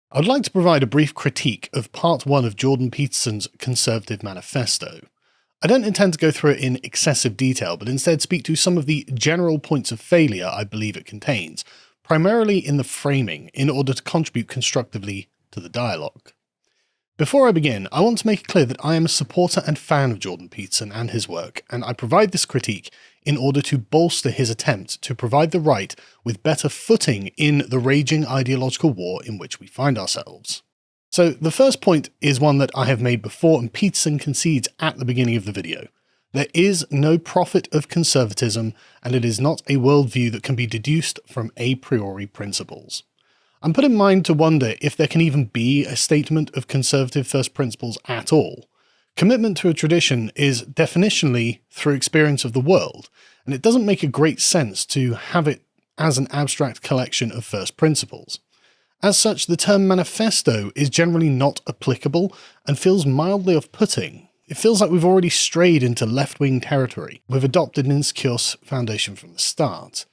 I would like to provide a brief critique of Part 1 of Jordan Peterson's Conservative Manifesto. I don't intend to go through it in excessive detail, but instead speak to some of the general points of failure I believe it contains, primarily in the framing, in order to contribute constructively to the dialogue. Before I begin, I want to make it clear that I am a supporter and fan of Jordan Peterson and his work, and I provide this critique in order to bolster his attempt to provide the right with better footing in the raging ideological war in which we find ourselves. So the first point is one that I have made before and Peterson concedes at the beginning of the video. There is no prophet of conservatism, and it is not a worldview that can be deduced from a priori principles. I'm put in mind to wonder if there can even be a statement of conservative first principles at all. Commitment to a tradition is definitionally through experience of the world, and it doesn't make a great sense to have it as an abstract collection of first principles. As such, the term manifesto is generally not applicable and feels mildly off-putting. It feels like we've already strayed into left-wing territory. We've adopted an insecure foundation from the start.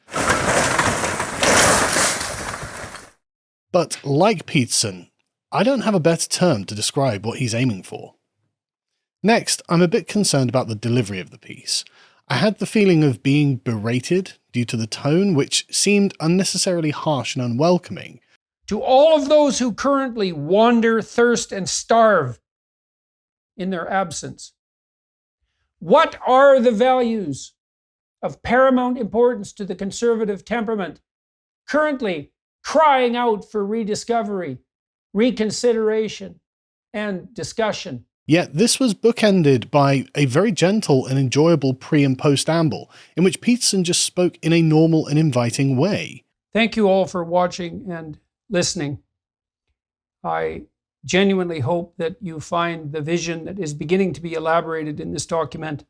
But like Peterson, I don't have a better term to describe what he's aiming for. Next, I'm a bit concerned about the delivery of the piece. I had the feeling of being berated due to the tone, which seemed unnecessarily harsh and unwelcoming. To all of those who currently wander, thirst, and starve in their absence, what are the values of paramount importance to the conservative temperament currently crying out for rediscovery, reconsideration, and discussion? Yet this was bookended by a very gentle and enjoyable pre- and post-amble, in which Peterson just spoke in a normal and inviting way. Thank you all for watching and listening. I genuinely hope that you find the vision that is beginning to be elaborated in this document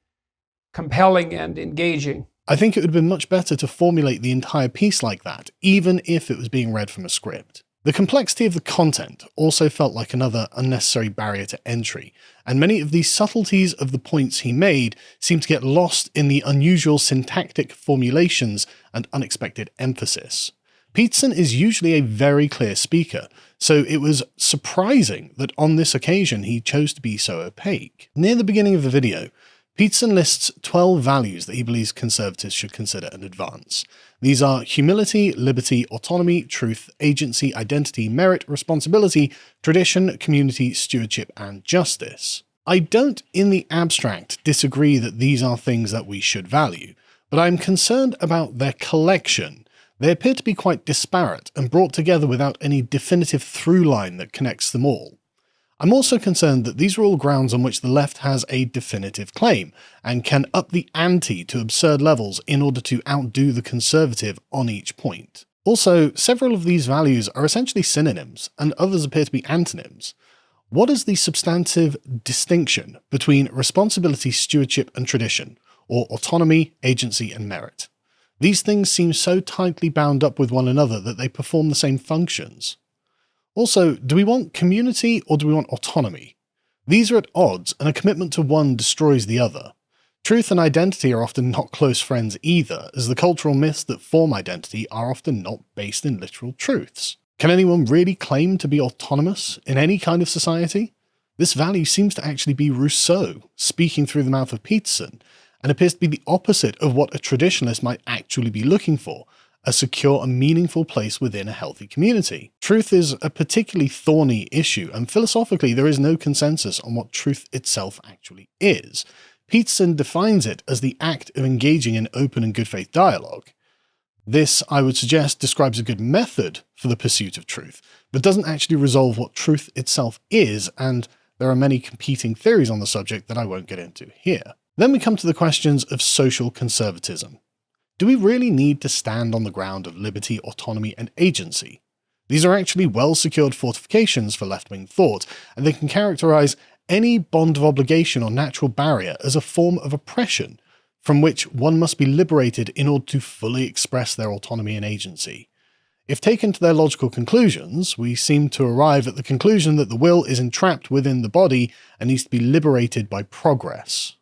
compelling and engaging. I think it would have been much better to formulate the entire piece like that, even if it was being read from a script. The complexity of the content also felt like another unnecessary barrier to entry, and many of the subtleties of the points he made seemed to get lost in the unusual syntactic formulations and unexpected emphasis. Peterson is usually a very clear speaker, so it was surprising that on this occasion he chose to be so opaque. Near the beginning of the video, Peterson lists 12 values that he believes conservatives should consider and advance. These are humility, liberty, autonomy, truth, agency, identity, merit, responsibility, tradition, community, stewardship, and justice. I don't, in the abstract, disagree that these are things that we should value, but I'm concerned about their collection. They appear to be quite disparate and brought together without any definitive through line that connects them all. I'm also concerned that these are all grounds on which the left has a definitive claim, and can up the ante to absurd levels in order to outdo the conservative on each point. Also, several of these values are essentially synonyms, and others appear to be antonyms. What is the substantive distinction between responsibility, stewardship, and tradition, or autonomy, agency, and merit? These things seem so tightly bound up with one another that they perform the same functions. Also, do we want community or do we want autonomy? These are at odds, and a commitment to one destroys the other. Truth and identity are often not close friends either, as the cultural myths that form identity are often not based in literal truths. Can anyone really claim to be autonomous in any kind of society? This value seems to actually be Rousseau, speaking through the mouth of Peterson, and appears to be the opposite of what a traditionalist might actually be looking for: a secure and meaningful place within a healthy community. Truth is a particularly thorny issue, and philosophically there is no consensus on what truth itself actually is. Peterson defines it as the act of engaging in open and good faith dialogue. This, I would suggest, describes a good method for the pursuit of truth, but doesn't actually resolve what truth itself is, and there are many competing theories on the subject that I won't get into here. Then we come to the questions of social conservatism. Do we really need to stand on the ground of liberty, autonomy, and agency? These are actually well-secured fortifications for left-wing thought, and they can characterize any bond of obligation or natural barrier as a form of oppression, from which one must be liberated in order to fully express their autonomy and agency. If taken to their logical conclusions, we seem to arrive at the conclusion that the will is entrapped within the body and needs to be liberated by progress.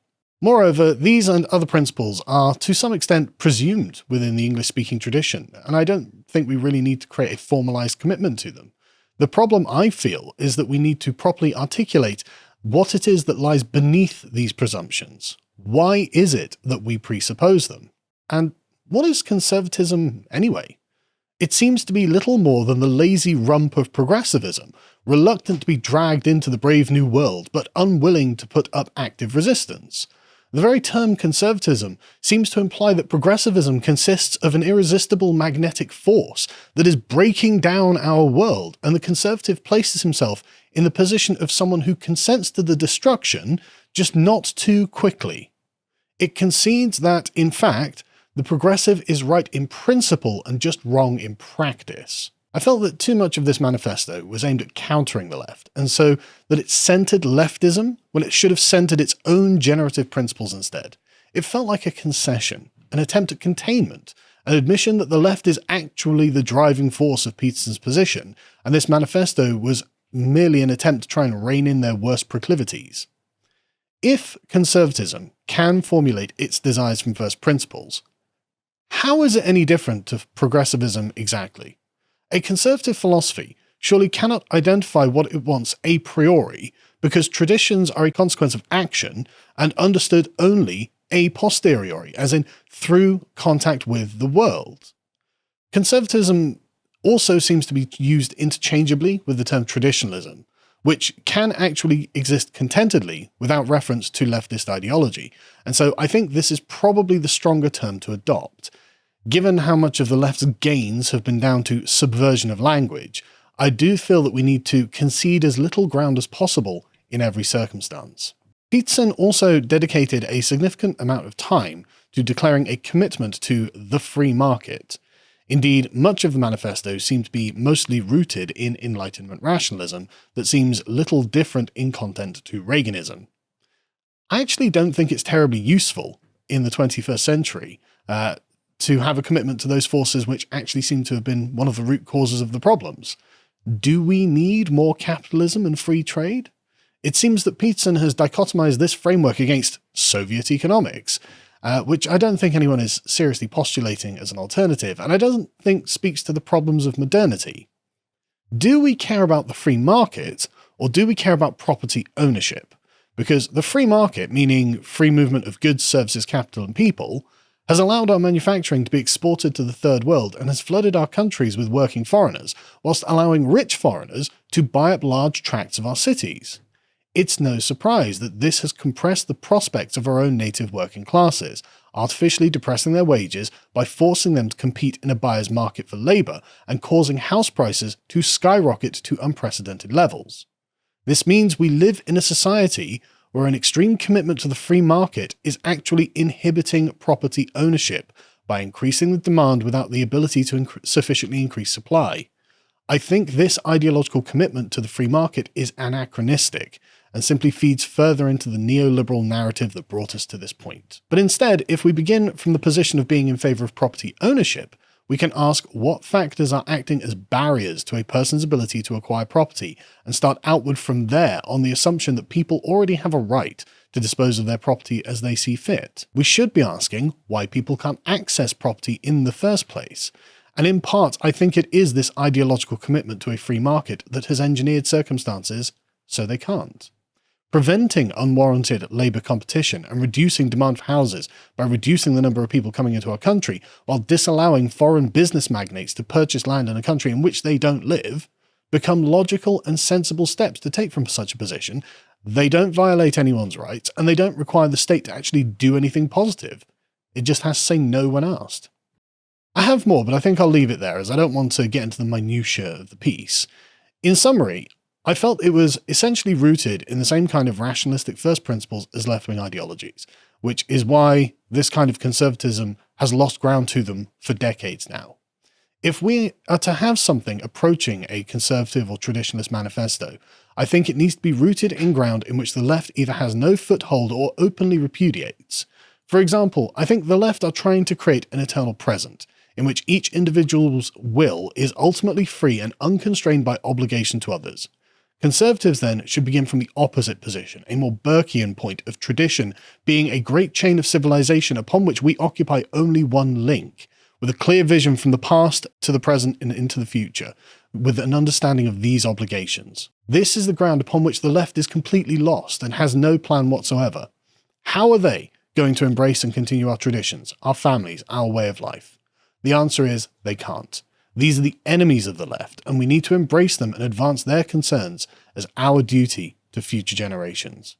Moreover, these and other principles are to some extent presumed within the English-speaking tradition, and I don't think we really need to create a formalized commitment to them. The problem I feel is that we need to properly articulate what it is that lies beneath these presumptions. Why is it that we presuppose them? And what is conservatism anyway? It seems to be little more than the lazy rump of progressivism, reluctant to be dragged into the brave new world, but unwilling to put up active resistance. The very term conservatism seems to imply that progressivism consists of an irresistible magnetic force that is breaking down our world, and the conservative places himself in the position of someone who consents to the destruction, just not too quickly. It concedes that, in fact, the progressive is right in principle and just wrong in practice. I felt that too much of this manifesto was aimed at countering the left, and so that it centered leftism when it should have centered its own generative principles instead. It felt like a concession, an attempt at containment, an admission that the left is actually the driving force of Peterson's position, and this manifesto was merely an attempt to try and rein in their worst proclivities. If conservatism can formulate its desires from first principles, how is it any different to progressivism exactly? A conservative philosophy surely cannot identify what it wants a priori, because traditions are a consequence of action and understood only a posteriori, as in through contact with the world. Conservatism also seems to be used interchangeably with the term traditionalism, which can actually exist contentedly without reference to leftist ideology, and so I think this is probably the stronger term to adopt. Given how much of the left's gains have been down to subversion of language, I do feel that we need to concede as little ground as possible in every circumstance. Peterson also dedicated a significant amount of time to declaring a commitment to the free market. Indeed, much of the manifesto seemed to be mostly rooted in Enlightenment rationalism that seems little different in content to Reaganism. I actually don't think it's terribly useful in the 21st century to have a commitment to those forces which actually seem to have been one of the root causes of the problems. Do we need more capitalism and free trade? It seems that Peterson has dichotomized this framework against Soviet economics, which I don't think anyone is seriously postulating as an alternative, and I don't think speaks to the problems of modernity. Do we care about the free market, or do we care about property ownership? Because the free market, meaning free movement of goods, services, capital, and people, has allowed our manufacturing to be exported to the third world and has flooded our countries with working foreigners, whilst allowing rich foreigners to buy up large tracts of our cities. It's no surprise that this has compressed the prospects of our own native working classes, artificially depressing their wages by forcing them to compete in a buyer's market for labour and causing house prices to skyrocket to unprecedented levels. This means we live in a society where an extreme commitment to the free market is actually inhibiting property ownership by increasing the demand without the ability to sufficiently increase supply. I think this ideological commitment to the free market is anachronistic and simply feeds further into the neoliberal narrative that brought us to this point. But instead, if we begin from the position of being in favour of property ownership, we can ask what factors are acting as barriers to a person's ability to acquire property and start outward from there on the assumption that people already have a right to dispose of their property as they see fit. We should be asking why people can't access property in the first place. And in part, I think it is this ideological commitment to a free market that has engineered circumstances so they can't. Preventing unwarranted labour competition and reducing demand for houses by reducing the number of people coming into our country, while disallowing foreign business magnates to purchase land in a country in which they don't live, become logical and sensible steps to take from such a position. They don't violate anyone's rights, and they don't require the state to actually do anything positive. It just has to say no when asked. I have more, but I think I'll leave it there as I don't want to get into the minutiae of the piece. In summary, I felt it was essentially rooted in the same kind of rationalistic first principles as left-wing ideologies, which is why this kind of conservatism has lost ground to them for decades now. If we are to have something approaching a conservative or traditionalist manifesto, I think it needs to be rooted in ground in which the left either has no foothold or openly repudiates. For example, I think the left are trying to create an eternal present, in which each individual's will is ultimately free and unconstrained by obligation to others. Conservatives, then, should begin from the opposite position, a more Burkean point of tradition being a great chain of civilization upon which we occupy only one link, with a clear vision from the past to the present and into the future, with an understanding of these obligations. This is the ground upon which the left is completely lost and has no plan whatsoever. How are they going to embrace and continue our traditions, our families, our way of life? The answer is they can't. These are the enemies of the left, and we need to embrace them and advance their concerns as our duty to future generations.